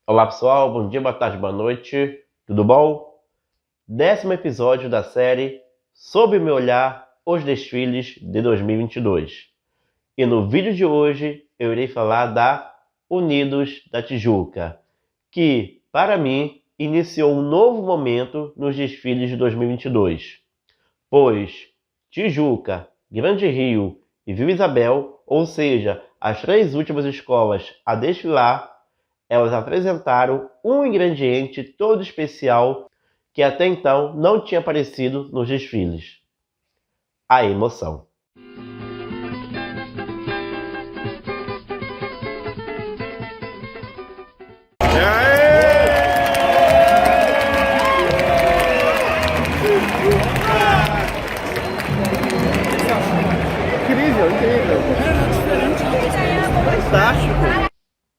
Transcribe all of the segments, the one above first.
Olá pessoal, bom dia, boa tarde, boa noite, tudo bom? 10º episódio da série Sob o Meu Olhar, os desfiles de 2022. E no vídeo de hoje eu irei falar da Unidos da Tijuca, que, para mim, iniciou um novo momento nos desfiles de 2022, pois Tijuca, Grande Rio e Vila Isabel, ou seja, as 3 últimas escolas a desfilar, elas apresentaram um ingrediente todo especial que até então não tinha aparecido nos desfiles: a emoção. Incrível. Fantástico.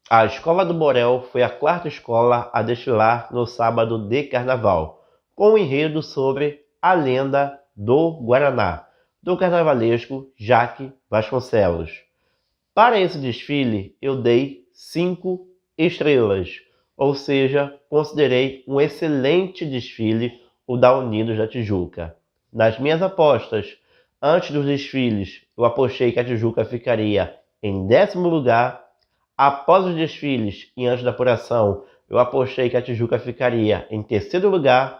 A Escola do Borel foi a 4ª escola a desfilar no sábado de carnaval, com um enredo sobre a lenda do Guaraná, do carnavalesco Jaque Vasconcelos. Para esse desfile, eu dei 5 estrelas, ou seja, considerei um excelente desfile o da Unidos da Tijuca. Nas minhas apostas, antes dos desfiles, eu apostei que a Tijuca ficaria em 10º lugar. Após os desfiles e antes da apuração, eu apostei que a Tijuca ficaria em 3º lugar,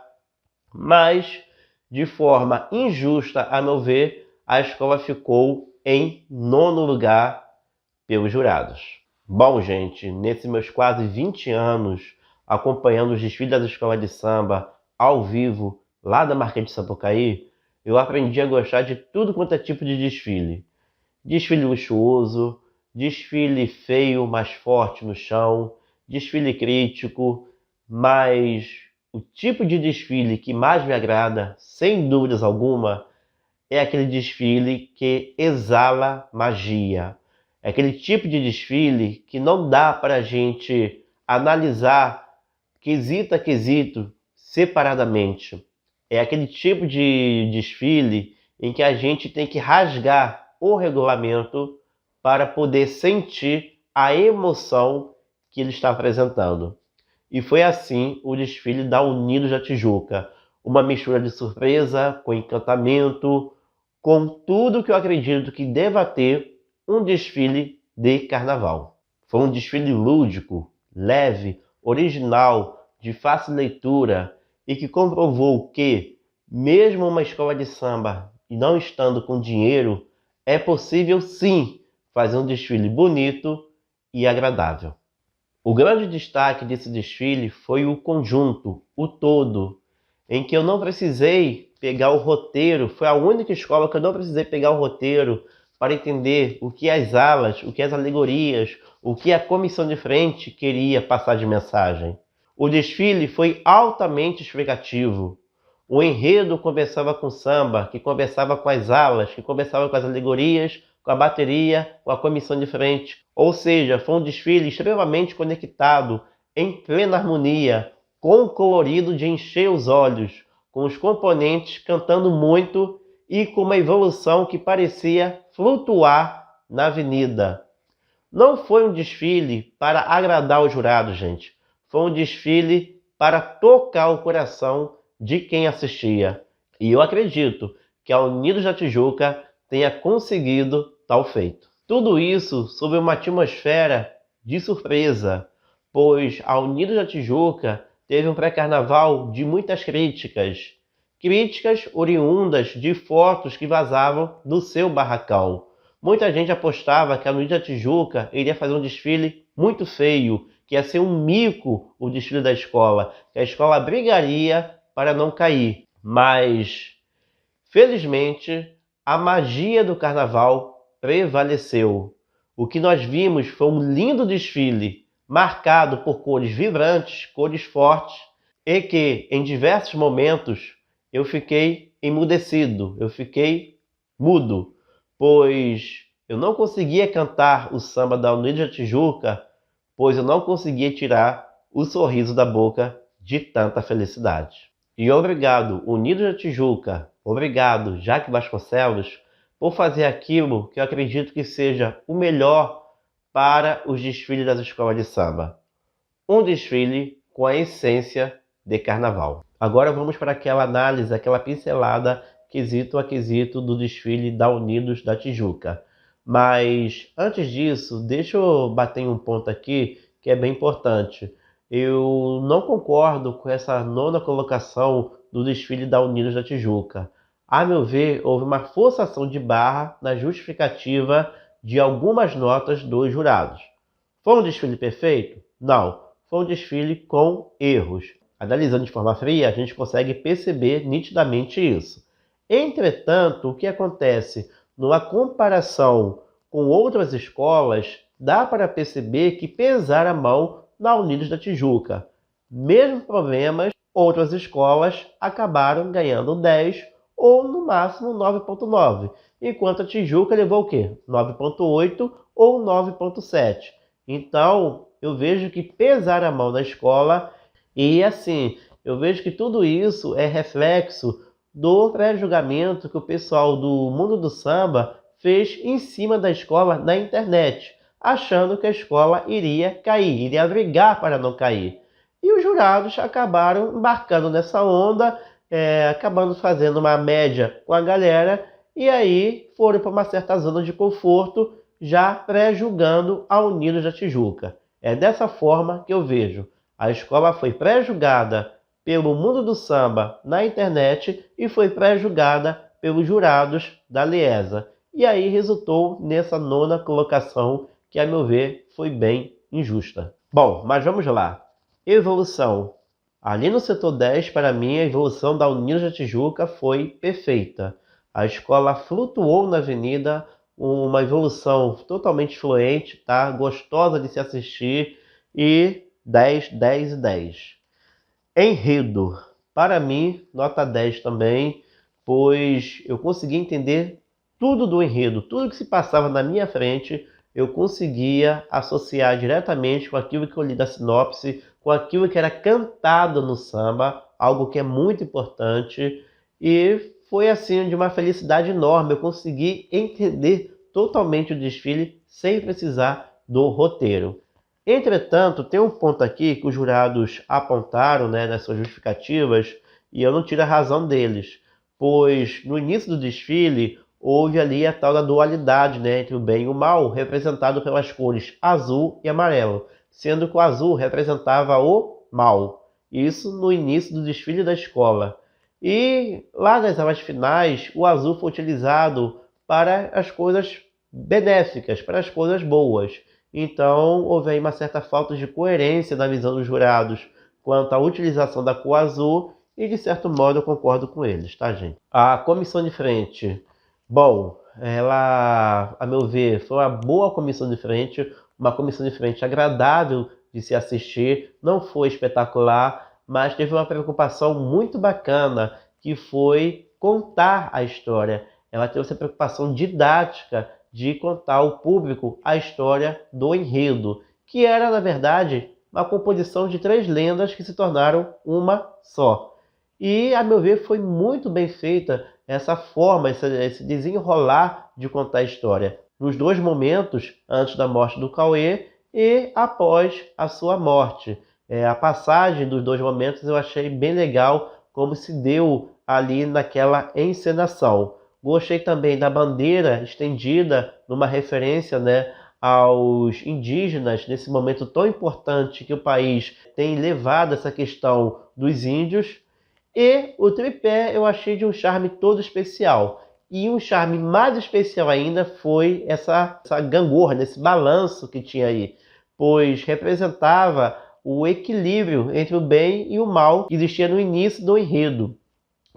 mas, de forma injusta, a meu ver, a escola ficou em 9º lugar pelos jurados. Bom, gente, nesses meus quase 20 anos acompanhando os desfiles das escolas de samba ao vivo lá da Marquês de Sapucaí, eu aprendi a gostar de tudo quanto é tipo de desfile. Desfile luxuoso, desfile feio, mais forte no chão, desfile crítico, mas o tipo de desfile que mais me agrada, sem dúvidas alguma, é aquele desfile que exala magia. É aquele tipo de desfile que não dá para a gente analisar quesito a quesito separadamente. É aquele tipo de desfile em que a gente tem que rasgar o regulamento para poder sentir a emoção que ele está apresentando. E foi assim o desfile da Unidos da Tijuca. Uma mistura de surpresa, com encantamento, com tudo que eu acredito que deva ter um desfile de carnaval. Foi um desfile lúdico, leve, original, de fácil leitura e que comprovou que, mesmo uma escola de samba e não estando com dinheiro, é possível sim fazer um desfile bonito e agradável. O grande destaque desse desfile foi o conjunto, o todo, em que eu não precisei pegar o roteiro, foi a única escola que eu não precisei pegar o roteiro para entender o que as alas, o que as alegorias, o que a comissão de frente queria passar de mensagem. O desfile foi altamente explicativo. O enredo conversava com o samba, que conversava com as alas, que conversava com as alegorias, com a bateria, com a comissão de frente. Ou seja, foi um desfile extremamente conectado, em plena harmonia, com um colorido de encher os olhos, com os componentes cantando muito e com uma evolução que parecia flutuar na avenida. Não foi um desfile para agradar os jurados, gente. Foi um desfile para tocar o coração de quem assistia. E eu acredito que a Unidos da Tijuca tenha conseguido tal feito. Tudo isso sob uma atmosfera de surpresa, pois a Unidos da Tijuca teve um pré-carnaval de muitas críticas. Críticas oriundas de fotos que vazavam do seu barracão. Muita gente apostava que a Unidos da Tijuca iria fazer um desfile muito feio, que ia ser um mico o desfile da escola, que a escola brigaria para não cair. Mas, felizmente, a magia do carnaval prevaleceu. O que nós vimos foi um lindo desfile, marcado por cores vibrantes, cores fortes, e que, em diversos momentos, eu fiquei emudecido, eu fiquei mudo, pois eu não conseguia cantar o samba da Unidos da Tijuca, pois eu não conseguia tirar o sorriso da boca de tanta felicidade. E obrigado, Unidos da Tijuca, obrigado, Jaque Vasconcelos, por fazer aquilo que eu acredito que seja o melhor para os desfiles das escolas de samba. um desfile com a essência de carnaval. Agora vamos para aquela análise, aquela pincelada, quesito a quesito do desfile da Unidos da Tijuca. Mas antes disso, deixa eu bater em um ponto aqui que é bem importante. Eu não concordo com essa nona colocação do desfile da Unidos da Tijuca. A meu ver, houve uma forçação de barra na justificativa de algumas notas dos jurados. Foi um desfile perfeito? Não. Foi um desfile com erros. Analisando de forma fria, a gente consegue perceber nitidamente isso. Entretanto, o que acontece? Numa comparação com outras escolas, dá para perceber que pesaram a mão na Unidos da Tijuca. Mesmo problemas, outras escolas acabaram ganhando 10 ou no máximo 9,9, enquanto a Tijuca levou o quê? 9,8 ou 9,7. Então, eu vejo que pesaram a mão na escola e, assim, eu vejo que tudo isso é reflexo do pré-julgamento que o pessoal do mundo do samba fez em cima da escola na internet, achando que a escola iria cair, iria brigar para não cair. E os jurados acabaram embarcando nessa onda, acabando fazendo uma média com a galera, e aí foram para uma certa zona de conforto, já pré-julgando a Unidos da Tijuca. É dessa forma que eu vejo. A escola foi pré-julgada pelo mundo do samba na internet e foi pré-julgada pelos jurados da Liesa. E aí resultou nessa nona colocação que, a meu ver, foi bem injusta. Bom, mas vamos lá. Evolução. Ali no setor 10, para mim, a evolução da Unidos da Tijuca foi perfeita. A escola flutuou na avenida, uma evolução totalmente fluente, tá? Gostosa de se assistir, e 10, 10 e 10. Enredo. Para mim, nota 10 também, pois eu consegui entender tudo do enredo, tudo que se passava na minha frente, eu conseguia associar diretamente com aquilo que eu li da sinopse, com aquilo que era cantado no samba, algo que é muito importante, e foi assim de uma felicidade enorme. Eu consegui entender totalmente o desfile sem precisar do roteiro. Entretanto, tem um ponto aqui que os jurados apontaram, né, nas suas justificativas, e eu não tiro a razão deles, pois no início do desfile houve ali a tal da dualidade, né, entre o bem e o mal, representado pelas cores azul e amarelo, sendo que o azul representava o mal. Isso no início do desfile da escola. E lá nas aulas finais, o azul foi utilizado para as coisas benéficas, para as coisas boas. Então, houve aí uma certa falta de coerência na visão dos jurados quanto à utilização da cor azul e, de certo modo, eu concordo com eles, tá, gente? A comissão de frente. Bom, ela, a meu ver, foi uma boa comissão de frente, uma comissão de frente agradável de se assistir, não foi espetacular, mas teve uma preocupação muito bacana, que foi contar a história. Ela teve essa preocupação didática de contar ao público a história do enredo, que era, na verdade, uma composição de 3 lendas que se tornaram uma só. E, a meu ver, foi muito bem feita essa forma, esse desenrolar de contar a história, nos 2 momentos, antes da morte do Cauê e após a sua morte. A passagem dos 2 momentos eu achei bem legal, como se deu ali naquela encenação. Gostei também da bandeira estendida, numa referência, né, aos indígenas, nesse momento tão importante que o país tem levado essa questão dos índios. E o tripé eu achei de um charme todo especial. E um charme mais especial ainda foi essa gangorra, esse balanço que tinha aí, pois representava o equilíbrio entre o bem e o mal que existia no início do enredo.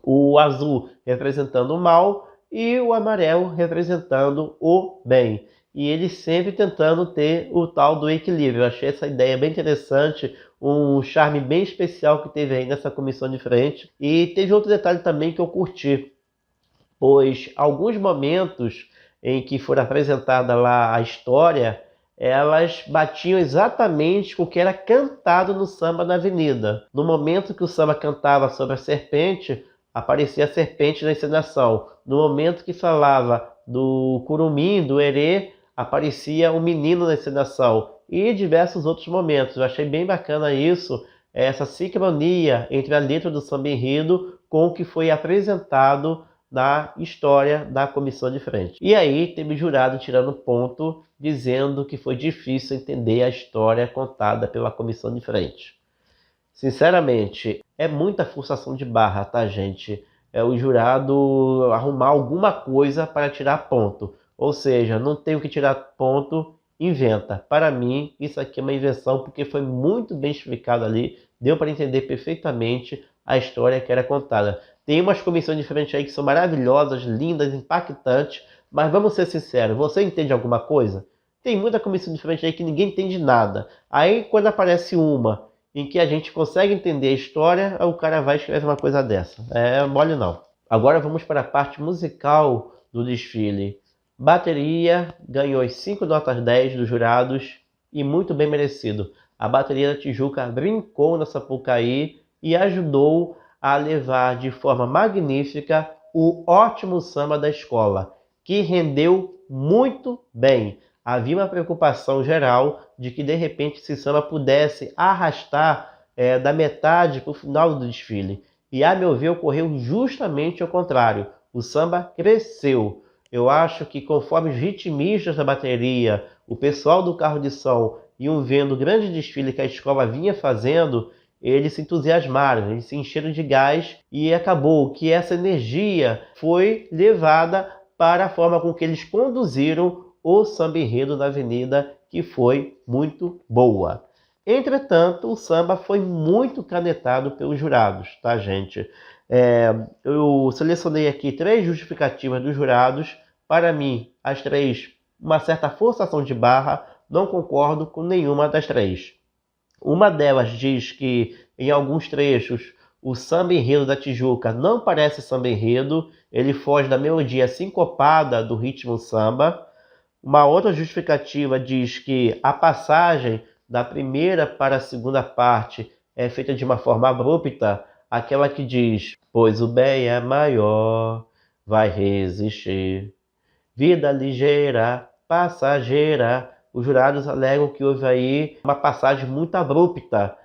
O azul representando o mal e o amarelo representando o bem. E eles sempre tentando ter o tal do equilíbrio. Eu achei essa ideia bem interessante, um charme bem especial que teve aí nessa comissão de frente. E teve outro detalhe também que eu curti, pois alguns momentos em que foi apresentada lá a história, elas batiam exatamente com o que era cantado no samba na avenida. No momento que o samba cantava sobre a serpente, aparecia a serpente na encenação. No momento que falava do curumim, do herê, aparecia o menino na encenação. e diversos outros momentos. Eu achei bem bacana isso, essa sincronia entre a letra do samba enredo com o que foi apresentado na história da comissão de frente. E aí teve jurado tirando ponto, dizendo que foi difícil entender a história contada pela comissão de frente. Sinceramente, é muita forçação de barra, tá, gente? É o jurado arrumar alguma coisa para tirar ponto. Ou seja, não tem o que tirar ponto, inventa. Para mim, isso aqui é uma invenção porque foi muito bem explicado ali. Deu para entender perfeitamente a história que era contada. Tem umas comissões diferentes aí que são maravilhosas, lindas, impactantes. Mas vamos ser sinceros, você entende alguma coisa? Tem muita comissão diferente aí que ninguém entende nada. Aí quando aparece uma em que a gente consegue entender a história, o cara vai escrever uma coisa dessa. É mole não. Agora vamos para a parte musical do desfile. Bateria ganhou as 5 notas 10 dos jurados e muito bem merecido. A bateria da Tijuca brincou na Sapucaí e ajudou a levar de forma magnífica o ótimo samba da escola, que rendeu muito bem. Havia uma preocupação geral de que de repente esse samba pudesse arrastar da metade para o final do desfile. E a meu ver ocorreu justamente ao contrário. O samba cresceu. Eu acho que conforme os ritmistas da bateria, o pessoal do carro de som iam vendo o grande desfile que a escola vinha fazendo, eles se entusiasmaram, eles se encheram de gás e acabou que essa energia foi levada para a forma com que eles conduziram o samba enredo da Avenida, que foi muito boa. Entretanto, o samba foi muito canetado pelos jurados, tá, gente? Eu selecionei aqui 3 justificativas dos jurados. Para mim, as 3, uma certa forçação de barra, não concordo com nenhuma das 3. Uma delas diz que, em alguns trechos, o samba enredo da Tijuca não parece samba enredo, ele foge da melodia sincopada do ritmo samba. Uma outra justificativa diz que a passagem da primeira para a segunda parte é feita de uma forma abrupta, aquela que diz: pois o bem é maior, vai resistir. Vida ligeira, passageira. Os jurados alegam que houve aí uma passagem muito abrupta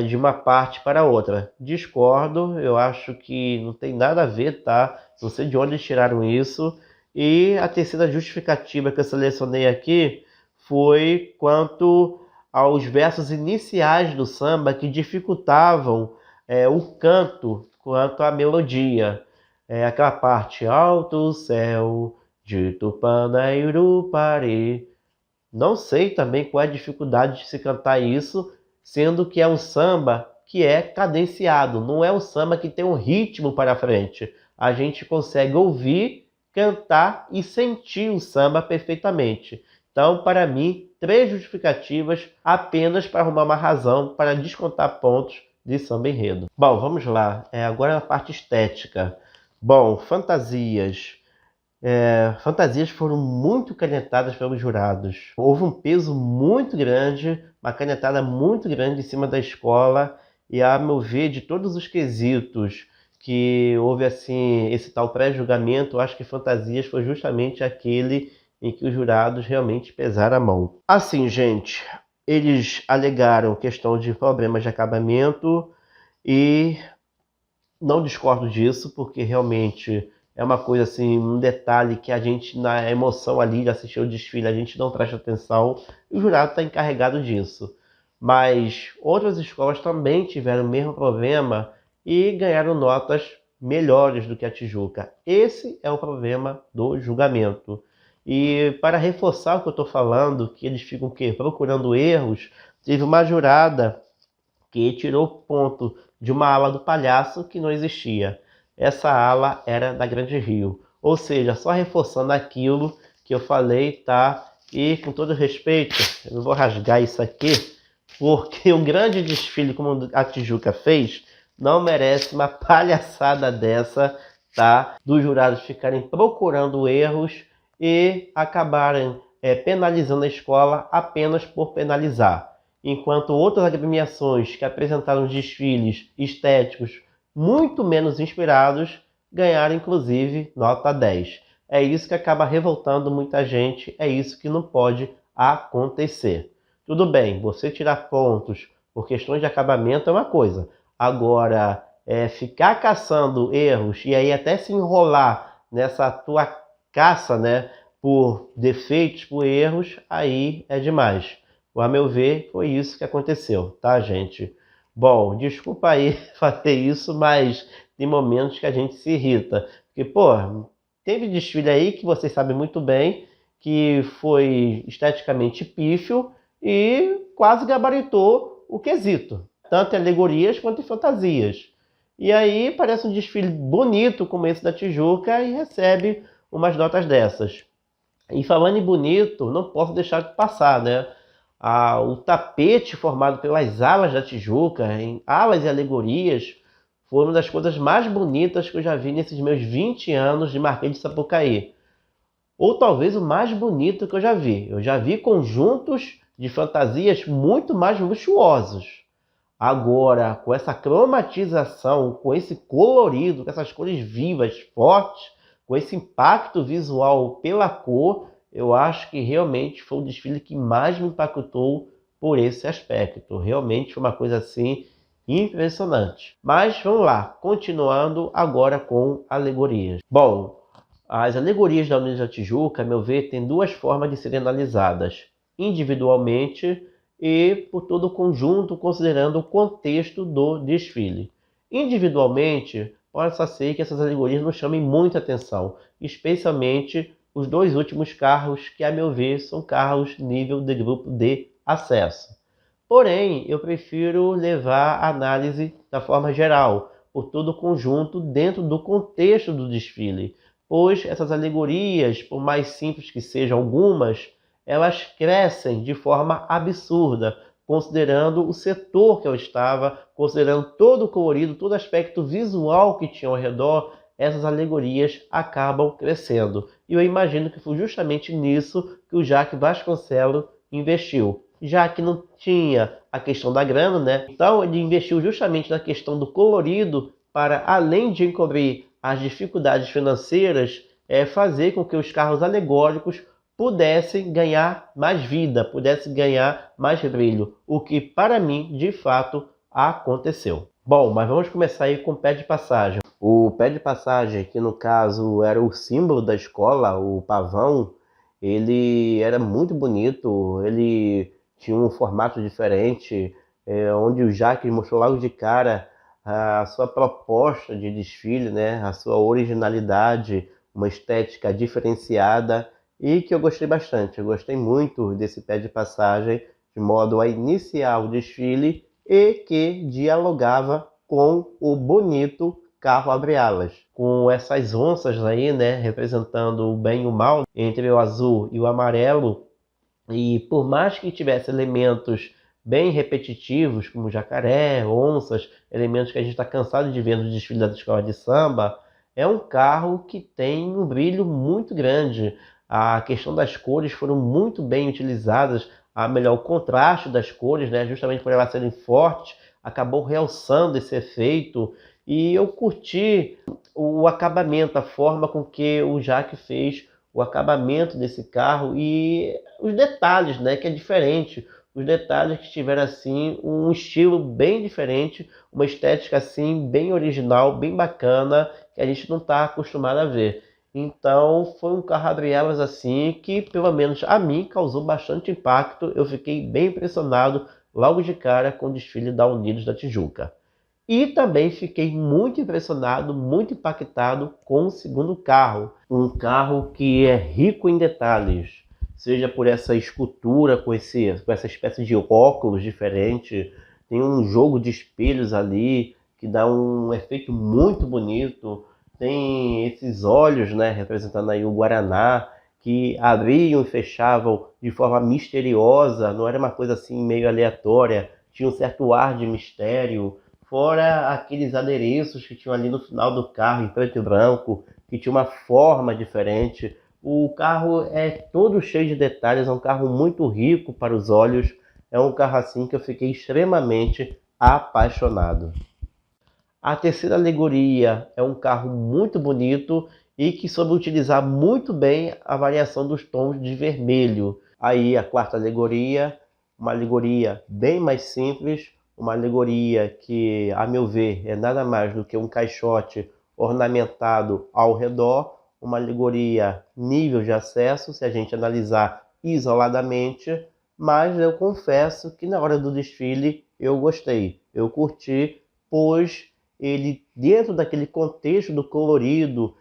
de uma parte para outra. Discordo, eu acho que não tem nada a ver, tá? Não sei de onde eles tiraram isso. E a terceira justificativa que eu selecionei aqui foi quanto aos versos iniciais do samba que dificultavam o canto quanto à melodia. Aquela parte, alto céu de Tupana e Urupari. Não sei também qual é a dificuldade de se cantar isso, sendo que é um samba que é cadenciado, não é um samba que tem um ritmo para frente. A gente consegue ouvir, cantar e sentir o samba perfeitamente. Então, para mim, 3 justificativas apenas para arrumar uma razão para descontar pontos de samba enredo. Bom, vamos lá. Agora a parte estética. Bom, fantasias. Fantasias foram muito canetadas pelos jurados. Houve um peso muito grande, uma canetada muito grande em cima da escola e, a meu ver, de todos os quesitos que houve assim esse tal pré-julgamento, eu acho que Fantasias foi justamente aquele em que os jurados realmente pesaram a mão. Assim, gente, eles alegaram questão de problemas de acabamento e não discordo disso, porque realmente é uma coisa assim, um detalhe que a gente, na emoção ali de assistir o desfile, a gente não presta atenção e o jurado está encarregado disso. Mas outras escolas também tiveram o mesmo problema e ganharam notas melhores do que a Tijuca. Esse é o problema do julgamento. E para reforçar o que eu estou falando, que eles ficam procurando erros, teve uma jurada que tirou ponto de uma ala do palhaço que não existia. Essa ala era da Grande Rio. Ou seja, só reforçando aquilo que eu falei, tá? E com todo respeito, eu não vou rasgar isso aqui, porque um grande desfile como a Tijuca fez não merece uma palhaçada dessa, tá? Dos jurados ficarem procurando erros e acabarem penalizando a escola apenas por penalizar. Enquanto outras agremiações que apresentaram desfiles estéticos muito menos inspirados ganharam inclusive nota 10. É isso que acaba revoltando muita gente, é isso que não pode acontecer. Tudo bem, você tirar pontos por questões de acabamento é uma coisa. Agora, ficar caçando erros e aí até se enrolar nessa tua caça, né, por defeitos, por erros, aí é demais. A meu ver, foi isso que aconteceu, tá, gente? Bom, desculpa aí fazer isso, mas tem momentos que a gente se irrita. Porque, pô, teve desfile aí que vocês sabem muito bem que foi esteticamente pífio e quase gabaritou o quesito, tanto em alegorias quanto em fantasias. E aí parece um desfile bonito como esse da Tijuca e recebe umas notas dessas. E falando em bonito, não posso deixar de passar, né? O tapete formado pelas alas da Tijuca, em alas e alegorias, foi uma das coisas mais bonitas que eu já vi nesses meus 20 anos de Marquês de Sapucaí. Ou talvez o mais bonito que eu já vi. Eu já vi conjuntos de fantasias muito mais luxuosos. Agora, com essa cromatização, com esse colorido, com essas cores vivas, fortes, com esse impacto visual pela cor, eu acho que realmente foi o desfile que mais me impactou por esse aspecto. Realmente foi uma coisa assim impressionante. Mas vamos lá, continuando agora com alegorias. Bom, as alegorias da União da Tijuca, a meu ver, têm duas formas de serem analisadas: individualmente e por todo o conjunto, considerando o contexto do desfile. Individualmente, possa ser que essas alegorias nos chamem muita atenção, especialmente os dois últimos carros, que, a meu ver, são carros nível de grupo de acesso. Porém, eu prefiro levar a análise da forma geral, por todo o conjunto, dentro do contexto do desfile, pois essas alegorias, por mais simples que sejam algumas, elas crescem de forma absurda, considerando o setor que eu estava, considerando todo o colorido, todo o aspecto visual que tinha ao redor, essas alegorias acabam crescendo. E eu imagino que foi justamente nisso que o Jacques Vasconcelos investiu. Já que não tinha a questão da grana, né? Então ele investiu justamente na questão do colorido para, além de encobrir as dificuldades financeiras, fazer com que os carros alegóricos pudessem ganhar mais vida, pudessem ganhar mais brilho, o que para mim de fato aconteceu. Bom, mas vamos começar aí com o pé de passagem. O pé de passagem, que no caso era o símbolo da escola, o pavão, ele era muito bonito, ele tinha um formato diferente, onde o Jacques mostrou logo de cara a sua proposta de desfile, né? A sua originalidade, uma estética diferenciada e que eu gostei bastante. Eu gostei muito desse pé de passagem, de modo a iniciar o desfile e que dialogava com o bonito carro abre-alas, com essas onças aí, né, representando o bem e o mal, entre o azul e o amarelo. E por mais que tivesse elementos bem repetitivos, como jacaré, onças, elementos que a gente está cansado de ver no desfile da escola de samba, é um carro que tem um brilho muito grande. A questão das cores foram muito bem utilizadas, o contraste das cores, né, justamente por elas serem fortes, acabou realçando esse efeito. E eu curti o acabamento, a forma com que o Jacques fez o acabamento desse carro e os detalhes, né, que é diferente. Os detalhes que tiveram assim um estilo bem diferente, uma estética assim bem original, bem bacana, que a gente não está acostumado a ver. Então foi um carro abre-alas assim que pelo menos a mim causou bastante impacto. Eu fiquei bem impressionado logo de cara com o desfile da Unidos da Tijuca. E também fiquei muito impressionado, muito impactado com o segundo carro. Um carro que é rico em detalhes, seja por essa escultura com essa espécie de óculos diferente. Tem um jogo de espelhos ali que dá um efeito muito bonito. Tem esses olhos, né, representando aí o Guaraná, que abriam e fechavam de forma misteriosa. Não era uma coisa assim meio aleatória. Tinha um certo ar de mistério. Fora aqueles adereços que tinham ali no final do carro, em preto e branco, que tinha uma forma diferente. O carro é todo cheio de detalhes, é um carro muito rico para os olhos. É um carro assim que eu fiquei extremamente apaixonado. A terceira alegoria é um carro muito bonito e que soube utilizar muito bem a variação dos tons de vermelho. Aí a quarta alegoria, uma alegoria bem mais simples, uma alegoria que, a meu ver, é nada mais do que um caixote ornamentado ao redor, uma alegoria nível de acesso, se a gente analisar isoladamente, mas eu confesso que na hora do desfile eu gostei, eu curti, pois ele, dentro daquele contexto do colorido,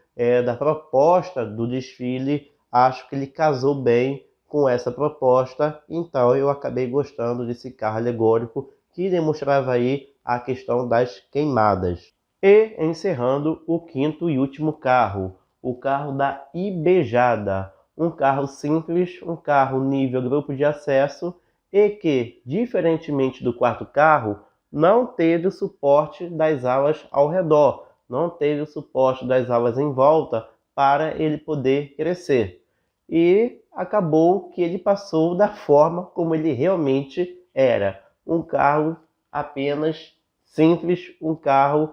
da proposta do desfile, acho que ele casou bem com essa proposta, então eu acabei gostando desse carro alegórico que demonstrava aí a questão das queimadas. E encerrando o quinto e último carro, o carro da Ibejada, um carro simples, um carro nível grupo de acesso e que, diferentemente do quarto carro, não teve o suporte das alas ao redor, não teve o suporte das alas em volta para ele poder crescer. E acabou que ele passou da forma como ele realmente era. Um carro apenas simples, um carro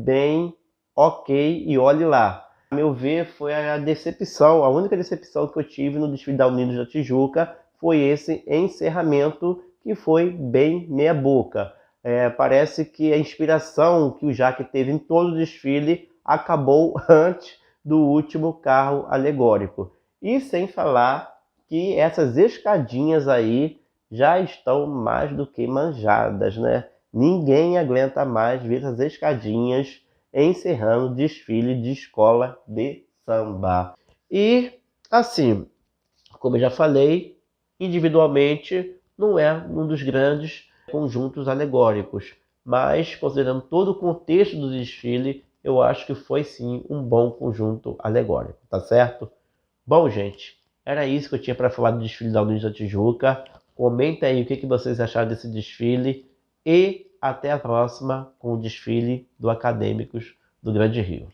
bem ok, e olhe lá. A meu ver, foi a decepção, a única decepção que eu tive no desfile da Unidos da Tijuca foi esse encerramento que foi bem meia boca. Parece que a inspiração que o Jaque teve em todo o desfile acabou antes do último carro alegórico. E sem falar que essas escadinhas aí já estão mais do que manjadas, né? Ninguém aguenta mais ver essas escadinhas encerrando desfile de escola de samba. E, assim, como eu já falei, individualmente não é um dos grandes conjuntos alegóricos, mas considerando todo o contexto do desfile, eu acho que foi sim um bom conjunto alegórico, tá certo? Bom, gente, era isso que eu tinha para falar do desfile da Unidos da Tijuca. Comenta aí o que vocês acharam desse desfile e até a próxima com o desfile do Acadêmicos do Grande Rio.